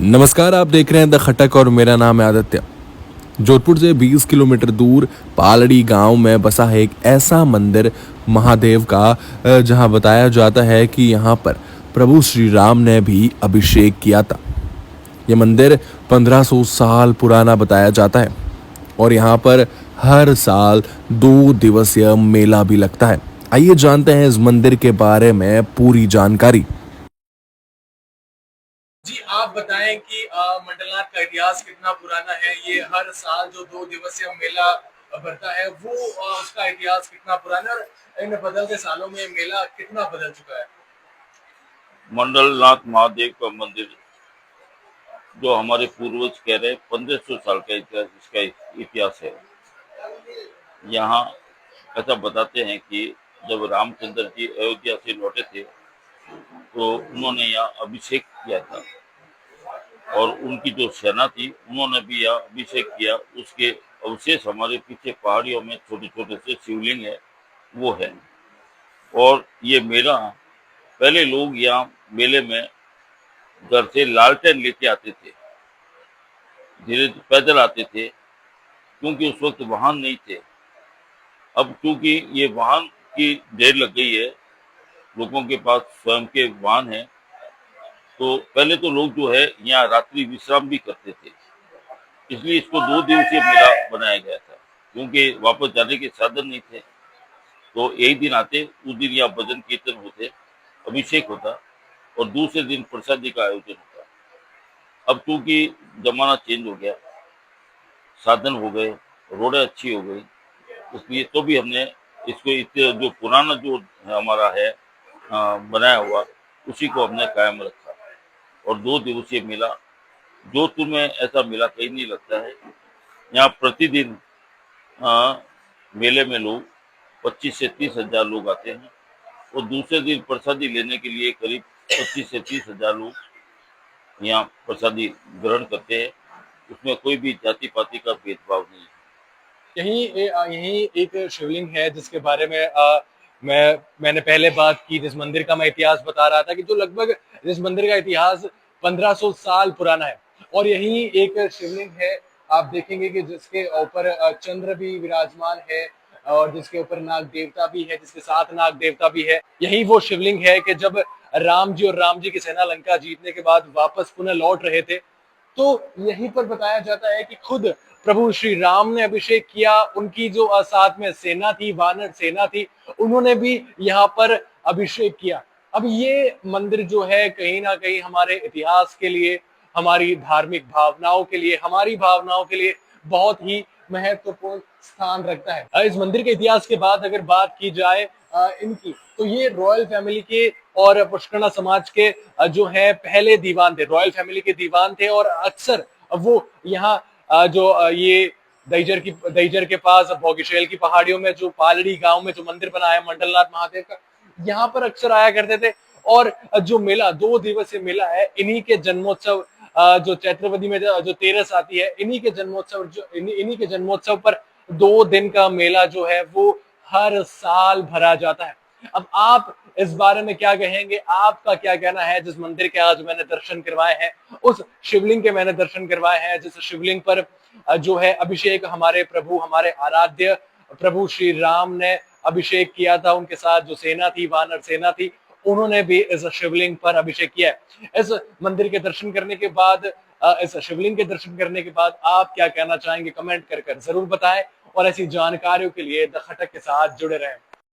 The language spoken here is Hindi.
नमस्कार, आप देख रहे हैं द खटक और मेरा नाम है आदित्य। जोधपुर से 20 किलोमीटर दूर पालड़ी गांव में बसा है एक ऐसा मंदिर महादेव का जहां बताया जाता है कि यहां पर प्रभु श्री राम ने भी अभिषेक किया था। यह मंदिर 1500 साल पुराना बताया जाता है और यहां पर हर साल 2 दिवसीय मेला भी लगता है। आइए जानते हैं इस मंदिर के बारे में पूरी जानकारी। जी, आप बताएं कि मंडलनाथ का इतिहास कितना पुराना है। ये हर साल जो 2 दिवसीय मेला भरता है वो उसका इतिहास कितना पुराना है और इन बदलते सालों में मेला कितना बदल चुका है। मंडलनाथ महादेव का मंदिर जो हमारे पूर्वज कह रहे हैं 1500 साल का इतिहास, इसका इतिहास है। यहाँ ऐसा बताते हैं कि जब रामचंद्र जी अयोध्या से लौटे थे तो उन्होंने यहाँ अभिषेक किया था और उनकी जो सेना थी उन्होंने भी यहाँ अभिषेक किया। उसके अवशेष हमारे पीछे पहाड़ियों में छोटे छोटे से शिवलिंग है, वो है। और ये मेला, पहले लोग यहाँ मेले में घर से लालटेन लेके आते थे, धीरे पैदल आते थे क्योंकि उस वक्त वाहन नहीं थे। अब क्योंकि ये वाहन की ढेर लग गई है, लोगों के पास स्वयं के वाहन है, तो पहले तो लोग जो है यहाँ रात्रि विश्राम भी करते थे। इसलिए इसको 2 दिवसीय मेला बनाया गया था, क्योंकि वापस जाने के साधन नहीं थे। तो एक दिन आते, उस दिन यहाँ भजन कीर्तन होते, अभिषेक होता और दूसरे दिन प्रसादी का आयोजन होता। अब क्योंकि जमाना चेंज हो गया, साधन हो गए, रोडें अच्छी हो गई, इसलिए तो भी हमने इसको इतने जो पुराना जो हमारा है बनाया हुआ, उसी को हमने कायम रखा। और 2 दिवसीय मेला, जोधपुर में ऐसा मेला कहीं नहीं लगता है। यहाँ प्रतिदिन मेले में लोग 25 से 30 हजार लोग आते हैं और दूसरे दिन प्रसादी लेने के लिए करीब 25 से 30 हजार लोग यहाँ प्रसादी ग्रहण करते हैं। उसमें कोई भी जाति पाति का भेदभाव नहीं है। यही एक शिवलिंग है जिसके बारे में मैंने पहले बात की, जिस मंदिर का मैं इतिहास बता रहा था कि जो लगभग जिस मंदिर का इतिहास 1500 साल पुराना है। और यही एक शिवलिंग है, आप देखेंगे कि जिसके ऊपर चंद्र भी विराजमान है और जिसके ऊपर नाग देवता भी है, जिसके साथ नाग देवता भी है। यही वो शिवलिंग है कि जब राम जी और राम जी की सेना लंका जीतने के बाद वापस पुनः लौट रहे थे, तो यहीं पर बताया जाता है कि खुद प्रभु श्री राम ने अभिषेक किया। उनकी जो साथ में सेना थी, वानर सेना थी, उन्होंने भी यहाँ पर अभिषेक किया। अब ये मंदिर जो है कहीं ना कहीं हमारे इतिहास के लिए, हमारी धार्मिक भावनाओं के लिए, हमारी भावनाओं के लिए बहुत ही महत्वपूर्ण स्थान रखता है। इस मंदिर के इतिहास के बाद अगर बात की जाए इनकी, तो ये रॉयल फैमिली के और पुष्करना समाज के जो है पहले दीवान थे, रॉयल फैमिली के दीवान थे। और अक्सर वो यहाँ ये दहीजर के पास भोगिशेल की पहाड़ियों में जो पालड़ी गांव में जो मंदिर बना है मंडलनाथ महादेव का, यहाँ पर अक्सर आया करते थे। और जो मेला 2 दिवसीय मेला है, इन्हीं के जन्मोत्सव जो चैत्रवदी में जो तेरस आती है, इन्हीं के जन्मोत्सव पर 2 दिन का मेला जो है वो हर साल भरा जाता है। अब आप इस बारे में क्या कहेंगे? आपका क्या कहना है? जिस मंदिर के आज मैंने दर्शन करवाए हैं, उस शिवलिंग के मैंने दर्शन करवाए हैं, जिस शिवलिंग पर जो है अभिषेक हमारे प्रभु, हमारे आराध्य प्रभु श्री राम ने अभिषेक किया था। उनके साथ जो सेना थी, वानर सेना थी, उन्होंने भी इस शिवलिंग पर अभिषेक किया है। इस मंदिर के दर्शन करने के बाद, इस शिवलिंग के दर्शन करने के बाद आप क्या कहना चाहेंगे? कमेंट कर जरूर बताएं और ऐसी जानकारियों के लिए द खटक के साथ जुड़े रहें।